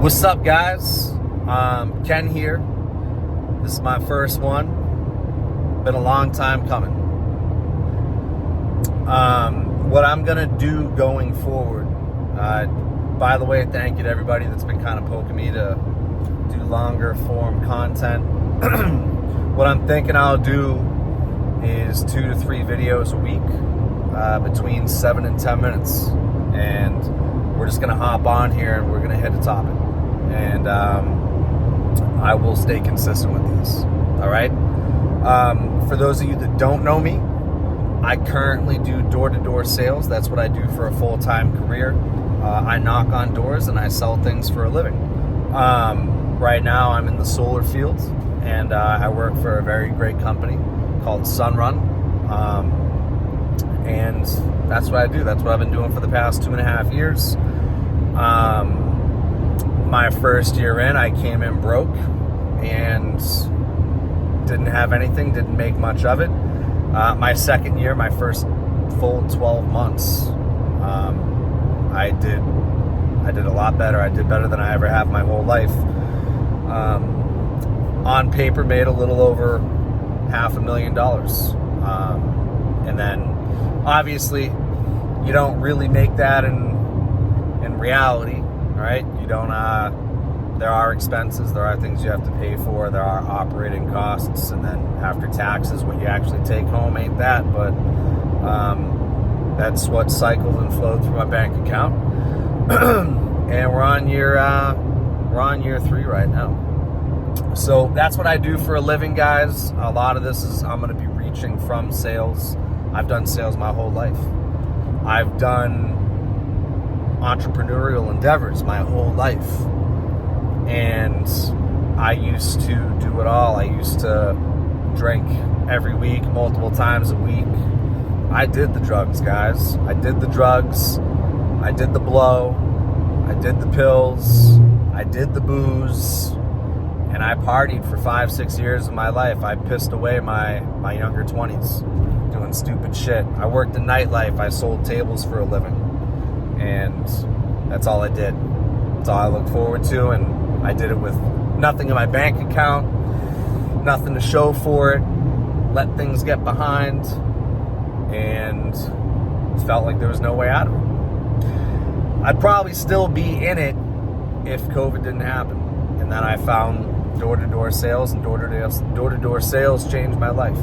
What's up, guys? Ken here. This is my first one. Been a long time coming. What I'm gonna do going forward, by the way, thank you to everybody that's been kind of poking me to do longer form content. What I'm thinking I'll do is 2 to 3 videos a week, between 7 and 10 minutes. And we're just gonna hop on here and we're gonna hit a topic. And I will stay consistent with these. All right. For those of you that don't know me, I currently do door-to-door sales. That's what I do for a full-time career. I knock on doors and I sell things for a living. Right now I'm in the solar field, and I work for a very great company called Sunrun. And that's what I do. That's what I've been doing for the past 2.5 years. My first year in, I came in broke and didn't have anything, didn't make much of it. My second year, my first full 12 months, I did a lot better. I did better than I ever have my whole life. On paper, made a little over $500,000. And then obviously you don't really make that in reality. Right? You don't, there are expenses, there are things you have to pay for, there are operating costs, and then after taxes, what you actually take home ain't that, but that's what cycled and flowed through my bank account. And we're on year 3 right now. So that's what I do for a living, guys. A lot of this is I'm going to be reaching from sales. I've done sales my whole life. I've done entrepreneurial endeavors my whole life, and I used to do it all. I used to drink every week, multiple times a week. I did the drugs, guys. I did the drugs, I did the blow, I did the pills, I did the booze, and I partied for 5-6 years of my life. I pissed away my younger 20s doing stupid shit. I worked in nightlife. I sold tables for a living. And that's all I did. That's all I look forward to. And I did it with nothing in my bank account, nothing to show for it, let things get behind, and felt like there was no way out of it. I'd probably still be in it if COVID didn't happen. And then I found door-to-door sales, and door-to-door sales changed my life.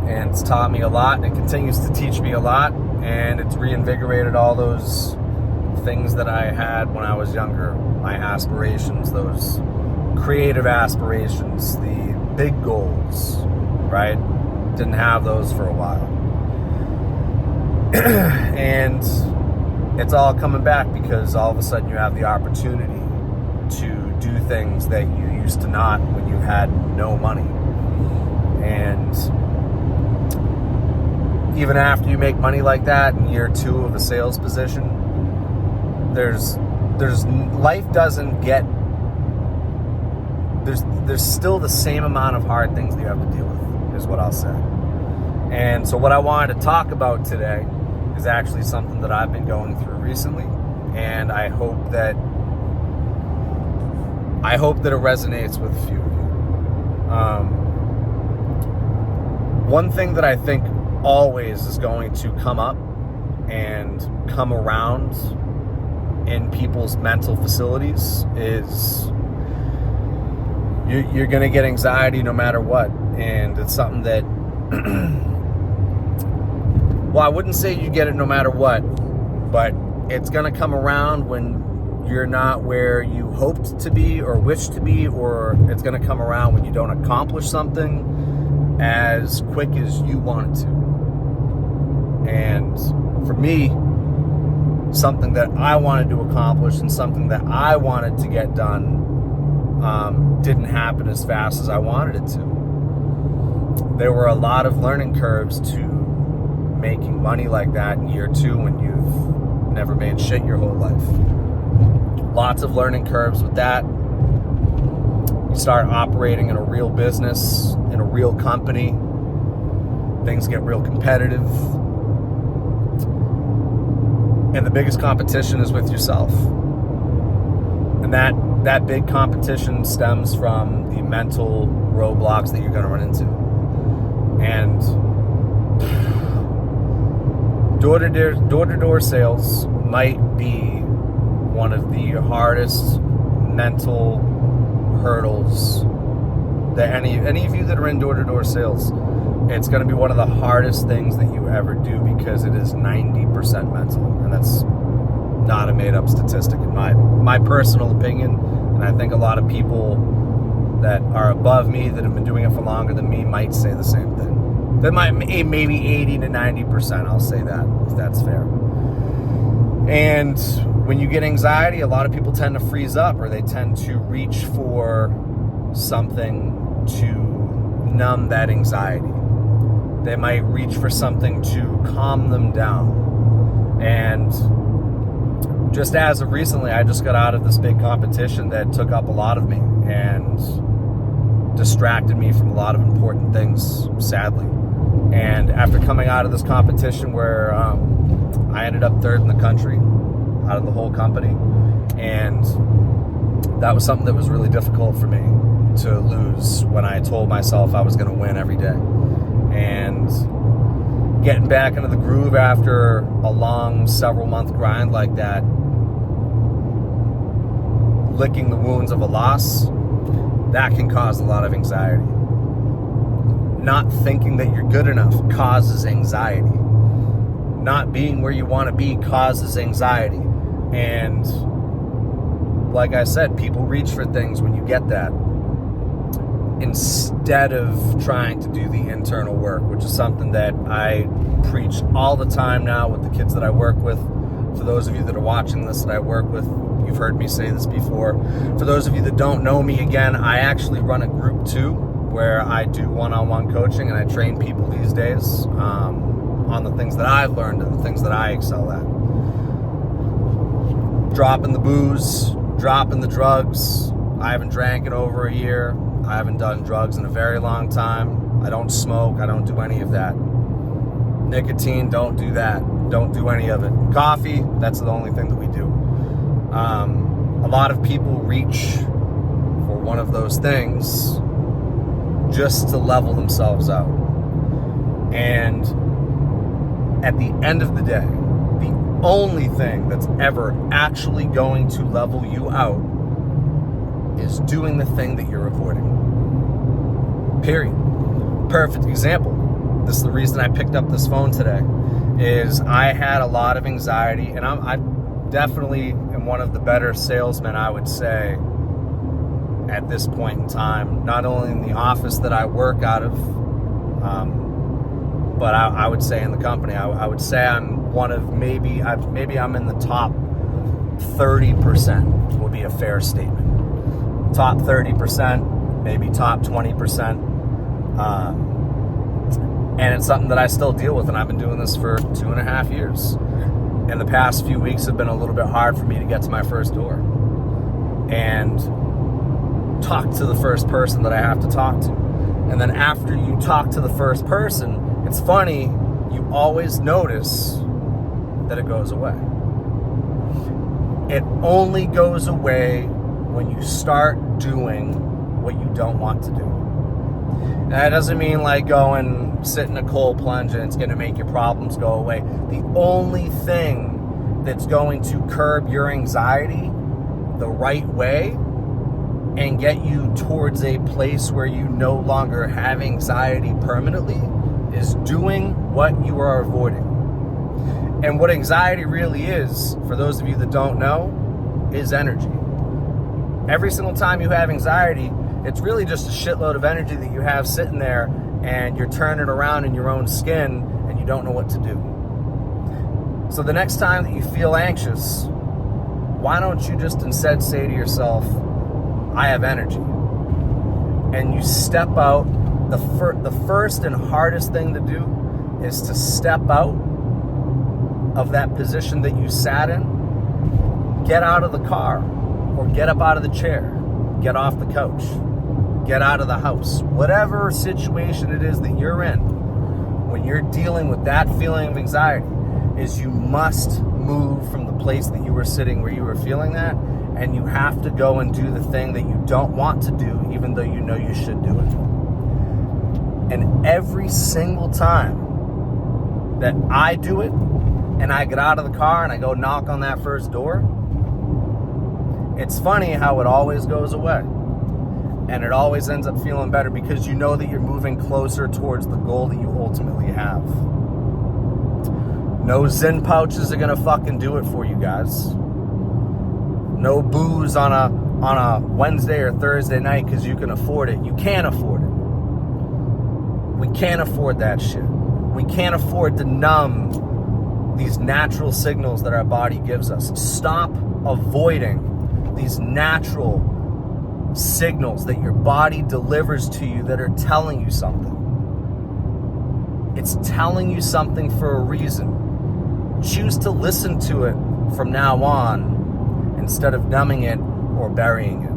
And it's taught me a lot, and it continues to teach me a lot. And it's reinvigorated all those things that I had when I was younger, my aspirations, those creative aspirations, the big goals, right? Didn't have those for a while. And it's all coming back because all of a sudden you have the opportunity to do things that you used to not when you had no money. And even after you make money like that in year 2 of a sales position, there's life doesn't get, there's still the same amount of hard things that you have to deal with, is what I'll say. And so what I wanted to talk about today is actually something that I've been going through recently, and I hope that it resonates with a few of you. One thing that I think always is going to come up and come around in people's mental facilities is you're going to get anxiety no matter what. And it's something that, well, I wouldn't say you get it no matter what, but it's going to come around when you're not where you hoped to be or wished to be, or it's going to come around when you don't accomplish something as quick as you want it to. And for me, something that I wanted to accomplish and something that I wanted to get done didn't happen as fast as I wanted it to. There were a lot of learning curves to making money like that in year 2 when you've never made shit your whole life. Lots of learning curves with that. You start operating in a real business, in a real company. Things get real competitive. And the biggest competition is with yourself. And And that big competition stems from the mental roadblocks that you're going to run into. And door-to-door sales might be one of the hardest mental hurdles that any of you that are in door-to-door sales, it's going to be one of the hardest things that you ever do, because it is 90% mental. And that's not a made-up statistic in my personal opinion. And I think a lot of people that are above me, that have been doing it for longer than me, might say the same thing. That might maybe 80 to 90%, I'll say that, if that's fair. And when you get anxiety, a lot of people tend to freeze up, or they tend to reach for something to numb that anxiety. They might reach for something to calm them down. And just as of recently, I just got out of this big competition that took up a lot of me and distracted me from a lot of important things, sadly. And after coming out of this competition where I ended up third in the country out of the whole company, and that was something that was really difficult for me to lose when I told myself I was going to win every day. And getting back into the groove after a long several-month grind like that, licking the wounds of a loss, that can cause a lot of anxiety. Not thinking that you're good enough causes anxiety. Not being where you want to be causes anxiety. And like I said, people reach for things when you get that, instead of trying to do the internal work, which is something that I preach all the time now with the kids that I work with. For those of you that are watching this that I work with, you've heard me say this before. For those of you that don't know me, again, I actually run a group too, where I do one-on-one coaching, and I train people these days on the things that I've learned and the things that I excel at. Dropping the booze, dropping the drugs. I haven't drank in over a year. I haven't done drugs in a very long time. I don't smoke. I don't do any of that. Nicotine, don't do that. Don't do any of it. Coffee, that's the only thing that we do. A lot of people reach for one of those things just to level themselves out. And at the end of the day, the only thing that's ever actually going to level you out is doing the thing that you're avoiding. Period. Perfect example. This is the reason I picked up this phone today, is I had a lot of anxiety, and I definitely am one of the better salesmen, I would say, at this point in time, not only in the office that I work out of, but I would say in the company. I would say I'm one of maybe I'm in the top 30% would be a fair statement. Top 30%, maybe top 20%. And it's something that I still deal with, and I've been doing this for 2.5 years. And the past few weeks have been a little bit hard for me to get to my first door and talk to the first person that I have to talk to. And then after you talk to the first person, it's funny, you always notice that it goes away. It only goes away when you start doing what you don't want to do. And that doesn't mean like go and sit in a cold plunge and it's going to make your problems go away. The only thing that's going to curb your anxiety the right way and get you towards a place where you no longer have anxiety permanently is doing what you are avoiding. And what anxiety really is, for those of you that don't know, is energy. Every single time you have anxiety, it's really just a shitload of energy that you have sitting there, and you're turning around in your own skin and you don't know what to do. So the next time that you feel anxious, why don't you just instead say to yourself, I have energy. And you step out. The first and hardest thing to do is to step out of that position that you sat in. Get out of the car, or get up out of the chair. Get off the couch. Get out of the house. Whatever situation it is that you're in, when you're dealing with that feeling of anxiety, is you must move from the place that you were sitting where you were feeling that, And you have to go and do the thing that you don't want to do, even though you know you should do it. And every single time that I do it, and I get out of the car and I go knock on that first door, it's funny how it always goes away. And it always ends up feeling better because you know that you're moving closer towards the goal that you ultimately have. No Zen pouches are gonna fucking do it for you guys. No booze on a Wednesday or Thursday night because you can afford it. You can't afford it. We can't afford that shit. We can't afford to numb these natural signals that our body gives us. Stop avoiding these natural signals that your body delivers to you that are telling you something. It's telling you something for a reason. Choose to listen to it from now on instead of numbing it or burying it.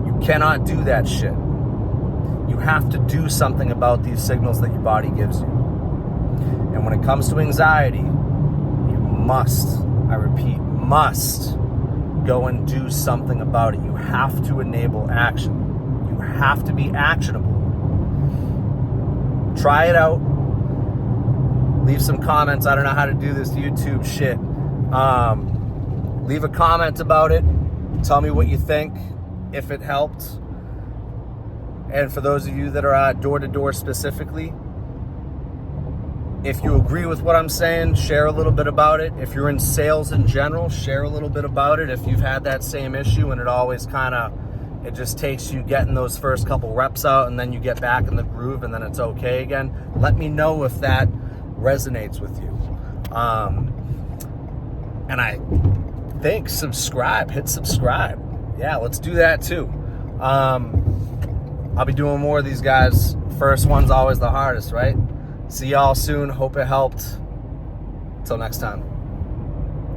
You cannot do that shit. You have to do something about these signals that your body gives you. And when it comes to anxiety, you must, I repeat, must go and do something about it. You have to enable action. You have to be actionable. Try it out. Leave some comments. I don't know how to do this YouTube shit. Leave a comment about it. Tell me what you think, if it helped. And for those of you that are door-to-door specifically, if you agree with what I'm saying, share a little bit about it. If you're in sales in general, share a little bit about it. If you've had that same issue and it always it just takes you getting those first couple reps out and then you get back in the groove and then it's okay again, let me know if that resonates with you. And I think hit subscribe. Yeah, let's do that too. I'll be doing more of these guys. First one's always the hardest, right? See y'all soon. Hope it helped. Until next time.